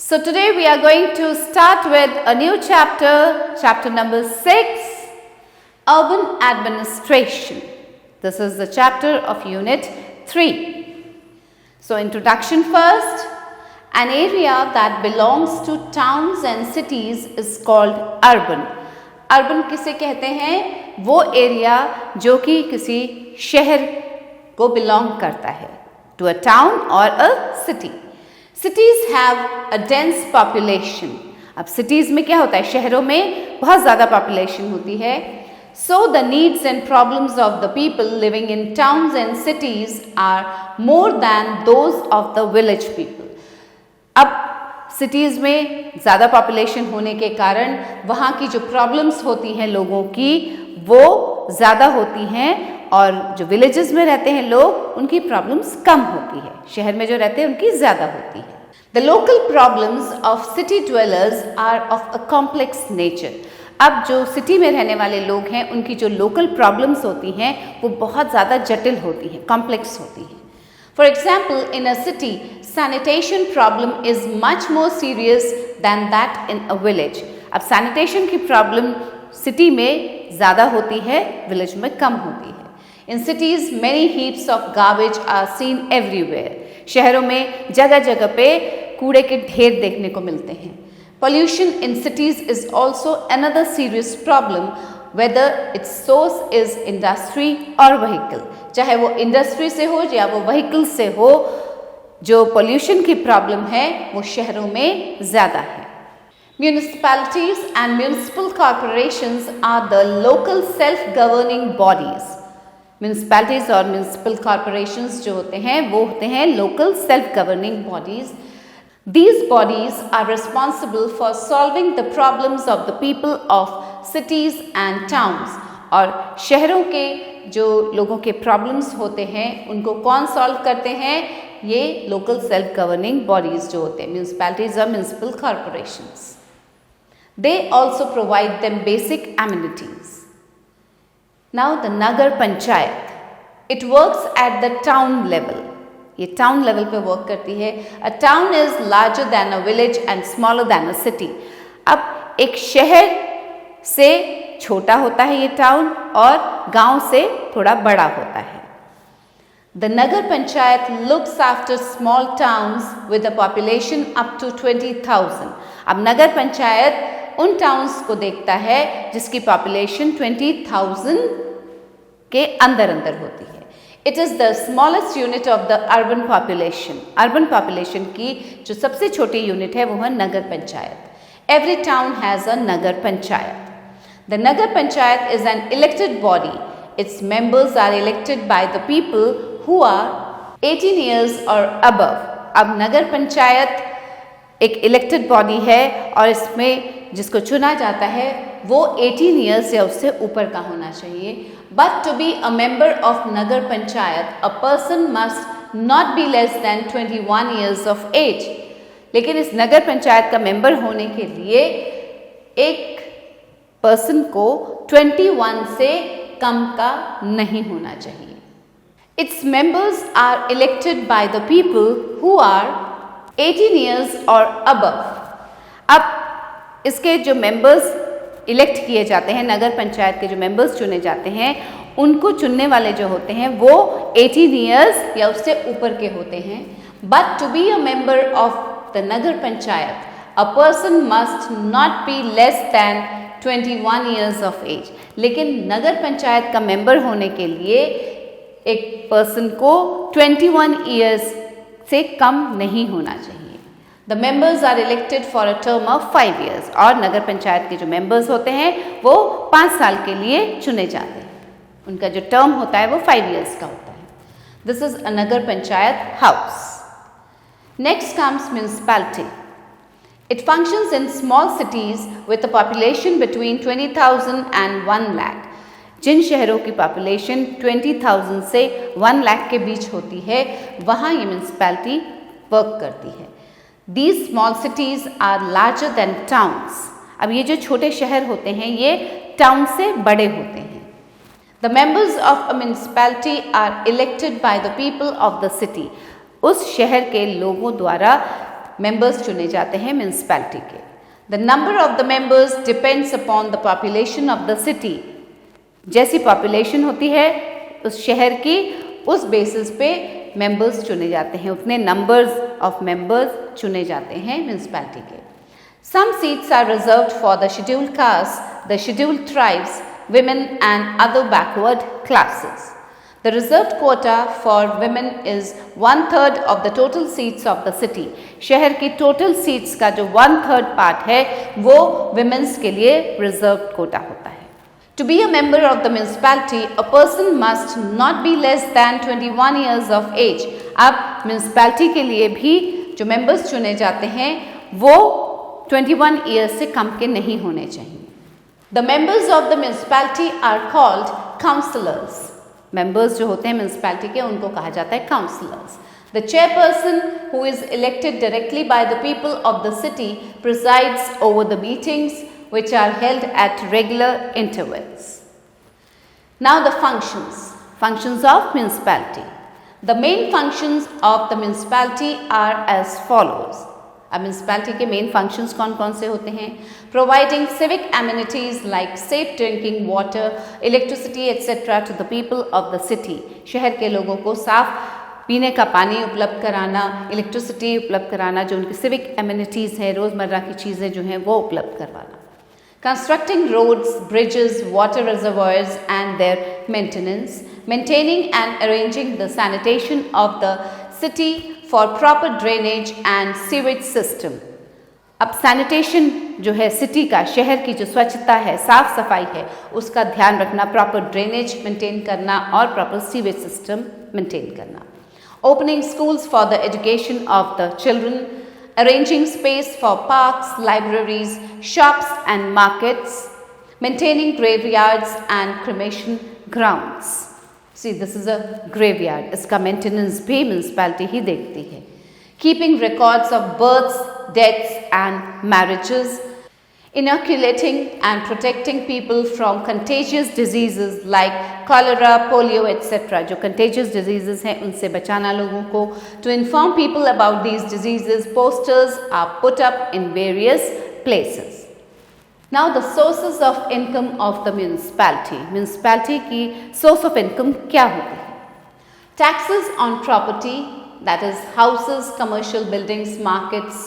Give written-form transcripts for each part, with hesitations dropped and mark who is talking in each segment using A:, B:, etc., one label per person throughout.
A: So today we are going to start with a new chapter, chapter number 6, Urban Administration. This is the chapter of Unit 3. So introduction first. An area that belongs to towns and cities is called urban. Urban किसे कहते हैं? वो area जो कि किसी शहर को belong करता है, to a town or a city. Cities have a dense population. अब cities में क्या होता है? शहरों में बहुत ज़्यादा population होती है. So the needs and problems of the people living in towns and cities are more than those of the village people. अब cities में ज़्यादा population होने के कारण वहाँ की जो problems होती हैं लोगों की वो ज़्यादा होती हैं और जो villages में रहते हैं लोग उनकी problems कम होती है, शहर में जो रहते हैं उनकी ज़्यादा होती है. The local problems of city dwellers are of a complex nature. अब जो सिटी में रहने वाले लोग हैं उनकी जो लोकल प्रॉब्लम्स होती हैं वो बहुत ज़्यादा जटिल होती हैं, कॉम्प्लेक्स होती हैं. For example, in a city sanitation problem is much more serious than that in a village. अब सैनिटेशन की प्रॉब्लम सिटी में ज़्यादा होती है, विलेज में कम होती है. In cities many heaps of garbage are seen everywhere. शहरों में जगह जगह पे कूड़े के ढेर देखने को मिलते हैं. Pollution in cities is also another serious problem, whether its source is industry or vehicle. चाहे वो इंडस्ट्री से हो या वो व्हीकल से हो, जो पोल्यूशन की प्रॉब्लम है वो शहरों में ज़्यादा है. Municipalities and municipal corporations are the local self-governing bodies. Municipalities और municipal corporations जो होते हैं वो होते हैं local self-governing bodies. These bodies are responsible for solving the problems of the people of cities and towns. और शहरों के जो लोगों के problems होते हैं उनको कौन solve करते हैं? ये local self-governing bodies जो होते हैं, municipalities or municipal corporations. They also provide them basic amenities. Now the Nagar Panchayat. It works at the town level. ये टाउन लेवल पे वर्क करती है. अ town is larger than a village and smaller than a city. अब एक शहर से छोटा होता है ये टाउन और गांव से थोड़ा बड़ा होता है. The nagar panchayat looks after small towns with a population up to 20,000. अब नगर पंचायत उन टाउन्स को देखता है जिसकी पॉपुलेशन 20,000 के अंदर होती है. It is the smallest unit of the urban population. Urban population की जो सबसे छोटी यूनिट है वो है नगर panchayat. Every town has a nagar panchayat. The nagar panchayat is an elected body. Its members are elected by the people who are 18 years or above. अब नगर पंचायत एक elected body है और इसमें जिसको चुना जाता है वो 18 years या उससे ऊपर का होना चाहिए. But to be a member of Nagar Panchayat, a person must not be less than 21 years of age. लेकिन इस नगर पंचायत का मेंबर होने के लिए एक पर्सन को 21 से कम का नहीं होना चाहिए. Its members are elected by the people who are 18 years or above. अब इसके जो मेंबर्स इलेक्ट किए जाते हैं, नगर पंचायत के जो मेंबर्स चुने जाते हैं उनको चुनने वाले जो होते हैं वो 18 ईयर्स या उससे ऊपर के होते हैं. But to be a member of the nagar panchayat a person must not be less than 21 years of age. लेकिन नगर पंचायत का मेंबर होने के लिए एक पर्सन को 21 ईयर्स से कम नहीं होना चाहिए. The members are elected for a term of 5 years. और नगर पंचायत के जो members होते हैं वो 5 साल के लिए चुने जाते हैं. उनका जो term होता है वो 5 years का होता है. This is a Nagar Panchayat house. Next comes municipality. It functions in small cities with a population between 20,000 and 1 lakh. जिन शहरों की population 20,000 से 1 lakh के बीच होती है वहाँ ये municipality work करती है. These small cities are larger than towns. अब ये जो छोटे शहर होते हैं ये टाउन से बड़े होते हैं. The members of a municipality are elected by the people of the city. उस शहर के लोगों द्वारा मेंबर्स चुने जाते हैं म्यूनसिपैलिटी के। The number of the members depends upon the population of the city. जैसी पॉपुलेशन होती है उस शहर की, उस बेसिस पे मेंबर्स चुने जाते हैं, उतने नंबर्स ऑफ मेंबर्स चुने जाते हैं म्यूनसिपैलिटी के। Some seats are reserved for the scheduled castes, the scheduled tribes, women and other backward classes. The reserved quota for women is 1/3 of the total seats of the city. शहर की total seats का जो 1/3 part है वो women's के लिए reserved quota होता है। To be a member of the municipality, a person must not be less than 21 years of age. अब municipality के लिए भी जो members चुने जाते हैं वो 21 ईयर्स से कम के नहीं होने चाहिए। The members of the municipality are called councillors. Members जो होते हैं म्यूनसिपैलिटी के उनको कहा जाता है councillors. The chairperson who is elected directly by the people of the city presides over the meetings which are held at regular intervals. Now the functions of municipality. The main functions of the municipality are as follows. अब municipality के main functions कौन कौन से होते हैं? Providing civic amenities like safe drinking water, electricity etcetera to the people of the city. शहर के लोगों को साफ पीने का पानी उपलब्ध कराना, इलेक्ट्रिसिटी उपलब्ध कराना, जो उनकी सिविक एमिनिटीज़ हैं, रोज़मर्रा की चीज़ें जो हैं वो उपलब्ध करवाना। Constructing roads, bridges, water reservoirs and their maintenance, maintaining and arranging the sanitation of the city for proper drainage and sewage system. अब सैनिटेशन जो है सिटी का, शहर की जो स्वच्छता है, साफ सफाई है, उसका ध्यान रखना, प्रॉपर ड्रेनेज मेंटेन करना और प्रॉपर सीवेज सिस्टम मेंटेन करना। Opening schools for the education of the children, arranging space for parks, libraries, shops and markets, maintaining graveyards and cremation grounds. See, this is a graveyard. इसका maintenance भी municipality ही देखती है। Keeping records of births, deaths and marriages, inoculating and protecting people from contagious diseases like cholera, polio, etc. जो contagious diseases हैं उनसे बचाना लोगों को। To inform people about these diseases, posters are put up in various places. Now the sources of income of the municipality. Municipality की source of income क्या होती है? Taxes on property, that is houses, commercial buildings, markets.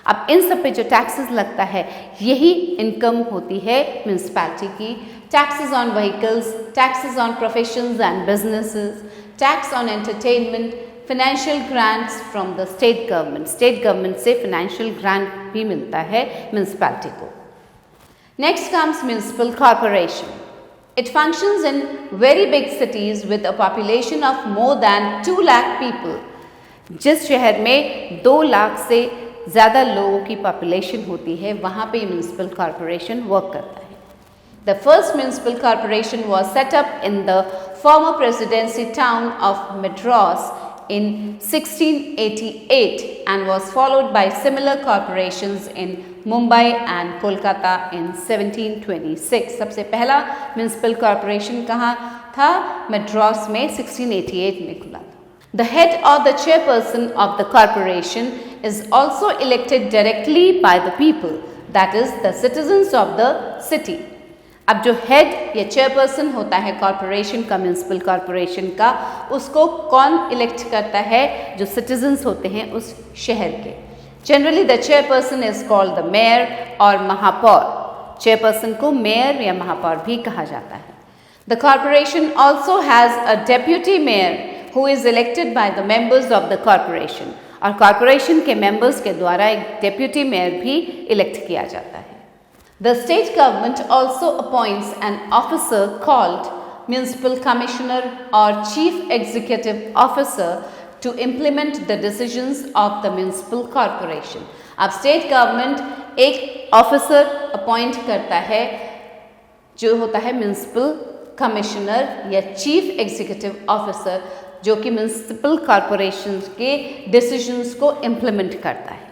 A: अब इन सब पे जो taxes लगता है यही income होती है municipality की। Taxes on vehicles, taxes on professions and businesses, tax on entertainment, financial grants from the state government. State government से financial grant भी मिलता है municipality को। Next comes municipal corporation. It functions in very big cities with a population of more than 2 lakh people. जिस शहर में 2 लाख से ज़्यादा लोगों की पॉपुलेशन होती है वहाँ पे म्यूनसिपल कॉरपोरेशन वर्क करता है। The first municipal corporation was set up in the former presidency town of Madras in 1688 and was followed by similar corporations in Mumbai and Kolkata in 1726। सबसे पहला म्यूनसिपल कॉरपोरेशन कहाँ था? मद्रास में 1688 में खुला था। द हेड और the chairperson of the corporation is also elected directly by the people, that is the citizens of the city. अब जो हेड या चेयरपर्सन होता है कॉरपोरेशन का, म्यूनसिपल कॉरपोरेशन का, उसको कौन इलेक्ट करता है? जो सिटीजन्स होते हैं उस शहर के। Generally, the chairperson is called the mayor और महापौर। चेयरपर्सन को मेयर या महापौर भी कहा जाता है। The corporation also has a deputy mayor who is elected by the members of the corporation. और कॉरपोरेशन के मेंबर्स के द्वारा एक डेप्यूटी मेयर भी इलेक्ट किया जाता है। The state government also appoints an officer called municipal commissioner or chief executive officer to implement the decisions of the municipal corporation. अब स्टेट गवर्नमेंट एक ऑफिसर अपॉइंट करता है जो होता है म्यूनसिपल कमिश्नर या चीफ एग्जीक्यूटिव ऑफिसर, जो कि म्यूनसिपल कॉरपोरेशन के डिसीजंस को इम्प्लीमेंट करता है।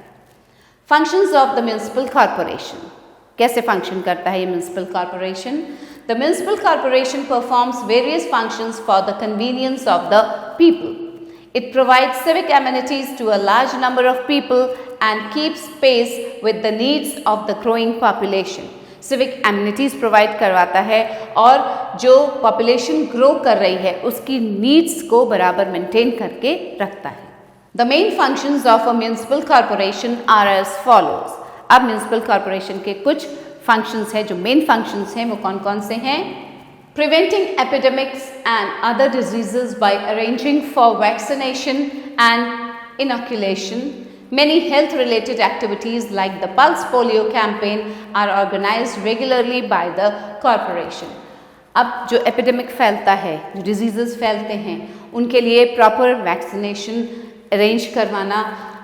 A: Functions of the municipal corporation, कैसे फंक्शन करता है ये municipal corporation? The municipal corporation performs various functions for the convenience of the people. It provides civic amenities to a large number of people and keeps pace with the needs of the growing population. Civic amenities provide करवाता है और जो population grow कर रही है उसकी needs को बराबर मेंटेन करके रखता है. The main functions of a municipal corporation are as follows. अब म्यूनिसिपल कॉरपोरेशन के कुछ फंक्शंस हैं, जो मेन फंक्शंस हैं वो कौन कौन से हैं? Preventing epidemics and other diseases by arranging for vaccination and inoculation. Many health-related activities like the Pulse Polio campaign are organized regularly by the corporation. अब जो एपिडेमिक फैलता है, जो डिजीज़ेस फैलते हैं, उनके लिए प्रॉपर वैक्सीनेशन अरेंज करवाना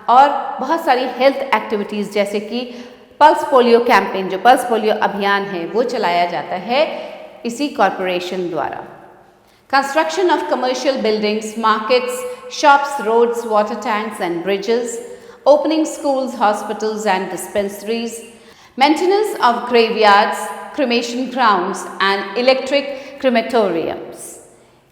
A: और बहुत सारी हेल्थ एक्टिविटीज़ जैसे कि पल्स पोलियो कैंपेन, जो पल्स पोलियो अभियान है वो चलाया जाता है इसी कॉरपोरेशन द्वारा. Construction of commercial buildings, markets, shops, roads, water tanks and bridges, opening schools, hospitals and dispensaries, maintenance of graveyards, cremation grounds and electric crematoriums.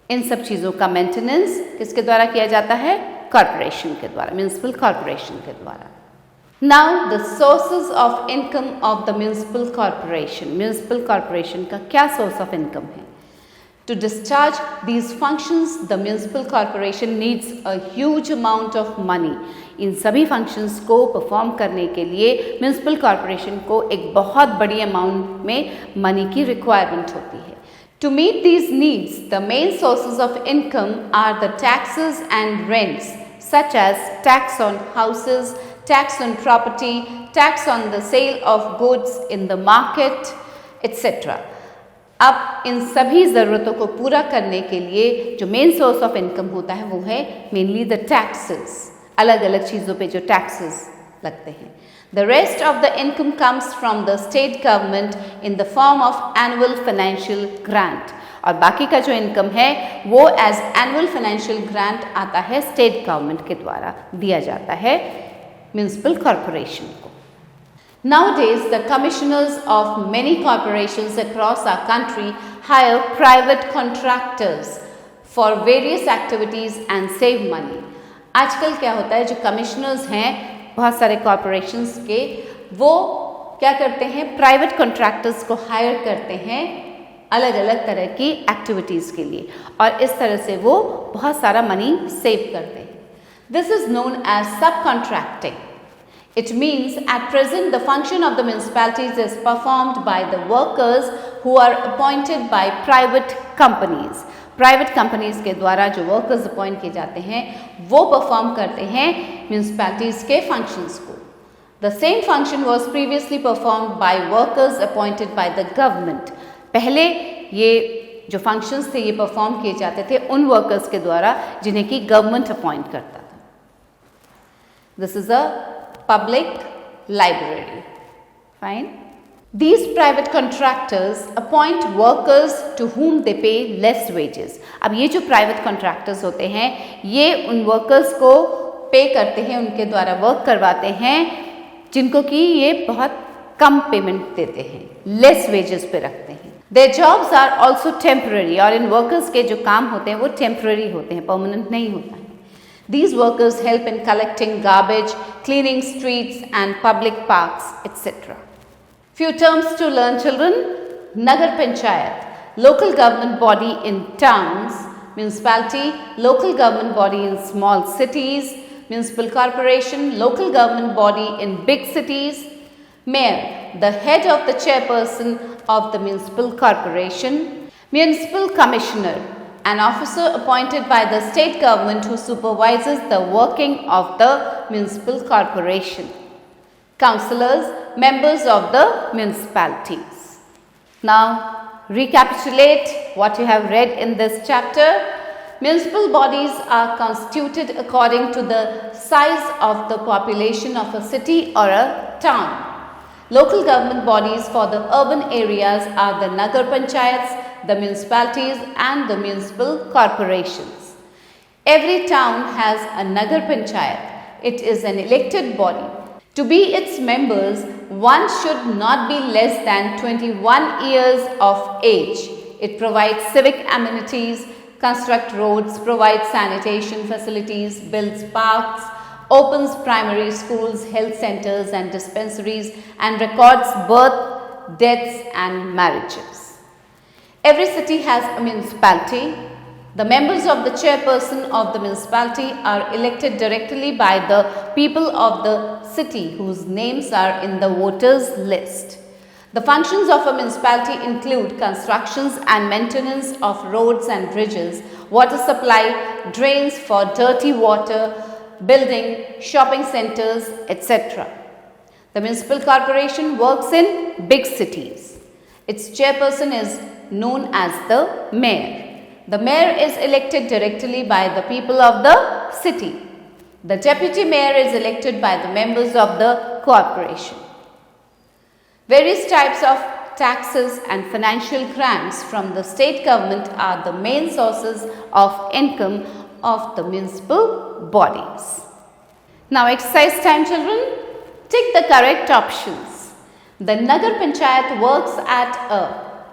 A: इन सब चीज़ों का मेंटेनेंस किसके द्वारा किया जाता है? कॉरपोरेशन के द्वारा, म्यूनिसिपल कॉरपोरेशन के द्वारा. Now the sources of income of the municipal corporation. Municipal corporation का क्या सोर्स ऑफ इनकम है? To discharge these functions, the municipal corporation needs a huge amount of money. इन सभी फंक्शंस को perform करने के लिए म्यूनिसिपल कॉरपोरेशन को एक बहुत बड़ी अमाउंट में मनी की रिक्वायरमेंट होती है. To meet these needs, the main sources of income are the taxes and rents, such as tax on houses, tax on property, tax on the sale of goods in the market, etc. अब इन सभी ज़रूरतों को पूरा करने के लिए जो main source of income होता है वो है मेनली द टैक्सेस. अलग अलग चीज़ों पे जो टैक्सेस लगते हैं. The rest of the income comes from the state government in the form of annual financial grant. और बाकी का जो इनकम है वो एज एनुअल फाइनेंशियल ग्रांट आता है, स्टेट गवर्नमेंट के द्वारा दिया जाता है म्यूनिसिपल कॉरपोरेशन को. Nowadays, the commissioners of many corporations across our country hire private contractors for various activities and save money. आजकल क्या होता है, जो कमिश्नर्स हैं बहुत सारे कॉरपोरेशंस के, वो क्या करते हैं, प्राइवेट कॉन्ट्रैक्टर्स को हायर करते हैं अलग अलग तरह की एक्टिविटीज़ के लिए और इस तरह से वो बहुत सारा मनी सेव करते हैं. दिस इज़ नोन एज सब contracting. It means at present the function of the municipalities is performed by the workers who are appointed by private companies. Private companies के द्वारा जो workers appoint किए जाते हैं वो perform करते हैं municipalities के functions को. The same function was previously performed by workers appointed by the government. पहले ये जो functions थे ये perform किए जाते थे उन workers के द्वारा जिन्हें कि government appoint करता था. This is a public library. Fine. These private contractors appoint workers to whom they pay less wages. अब ये जो private contractors होते हैं ये उन workers को पे करते हैं, उनके द्वारा वर्क करवाते हैं जिनको कि ये बहुत कम पेमेंट देते हैं, लेस वेजेस पे रखते हैं. Their jobs are also temporary और इन workers के जो काम होते हैं वो temporary होते हैं, permanent नहीं होता है. These workers help in collecting garbage, cleaning streets and public parks, etc. Few terms to learn, children. Nagar Panchayat, local government body in towns. Municipality, local government body in small cities. Municipal corporation, local government body in big cities. Mayor, the head of the chairperson of the municipal corporation. Municipal commissioner, an officer appointed by the state government who supervises the working of the municipal corporation. Councillors, members of the municipalities. Now, recapitulate what you have read in this chapter. Municipal bodies are constituted according to the size of the population of a city or a town. Local government bodies for the urban areas are the Nagar Panchayats, the municipalities and the municipal corporations. Every town has a Nagar Panchayat. It is an elected body. To be its members, one should not be less than 21 years of age. It provides civic amenities, construct roads, provides sanitation facilities, builds parks, opens primary schools, health centers and dispensaries, and records birth, deaths and marriages. Every city has a municipality. The members of the chairperson of the municipality are elected directly by the people of the city whose names are in the voters list. The functions of a municipality include constructions and maintenance of roads and bridges, water supply, drains for dirty water, building shopping centers, etc. The municipal corporation works in big cities. Its chairperson is known as the mayor. The mayor is elected directly by the people of the city. The deputy mayor is elected by the members of the corporation. Various types of taxes and financial grants from the state government are the main sources of income of the municipal bodies. Now exercise time, children. Tick the correct options. The Nagar Panchayat works at a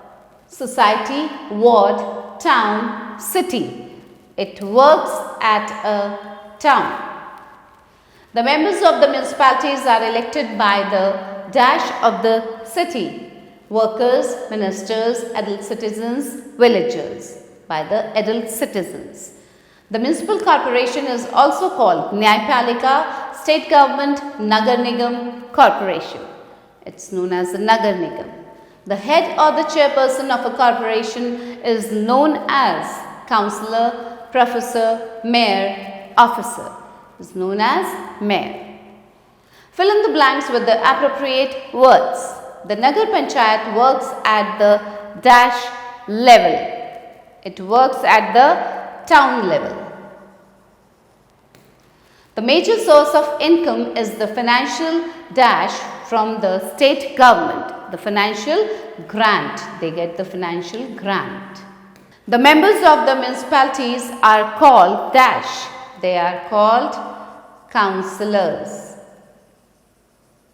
A: society, ward, town, city. It works at a town. The members of the municipalities are elected by the dash of the city. Workers, ministers, adult citizens, villagers, by the adult citizens. The municipal corporation is also called Nyayapalika, state government, Nagar Nigam corporation. It's known as the Nagar Nigam. The head or the chairperson of a corporation is known as councillor, professor, mayor, officer. Is known as mayor. Fill in the blanks with the appropriate words. The Nagar Panchayat works at the dash level. It works at the town level. The major source of income is the financial dash from the state government. The financial grant. They get the financial grant. The members of the municipalities are called dash. They are called councillors.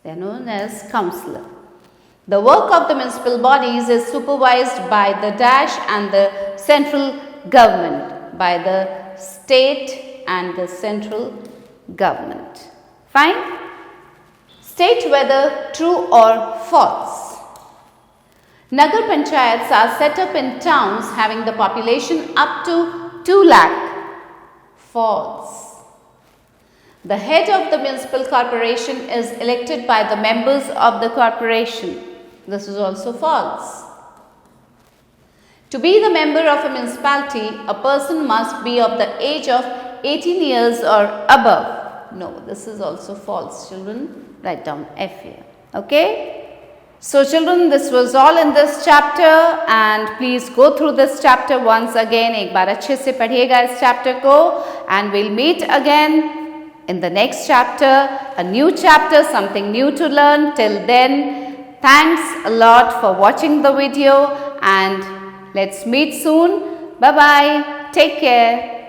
A: They are known as councillor. The work of the municipal bodies is supervised by the dash and the central government, by the state and the central government. Fine? State whether true or false. Nagar Panchayats are set up in towns having the population up to 2 lakh. False. The head of the municipal corporation is elected by the members of the corporation. This is also false. To be the member of a municipality, a person must be of the age of 18 years or above. No, this is also false, children. Write down F here. Okay? So children, this was all in this chapter, and please go through this chapter once again. एक बार अच्छे से पढ़िएगा इस chapter को, and we'll meet again in the next chapter, a new chapter, something new to learn. Till then, thanks a lot for watching the video, and let's meet soon. Bye bye. Take care.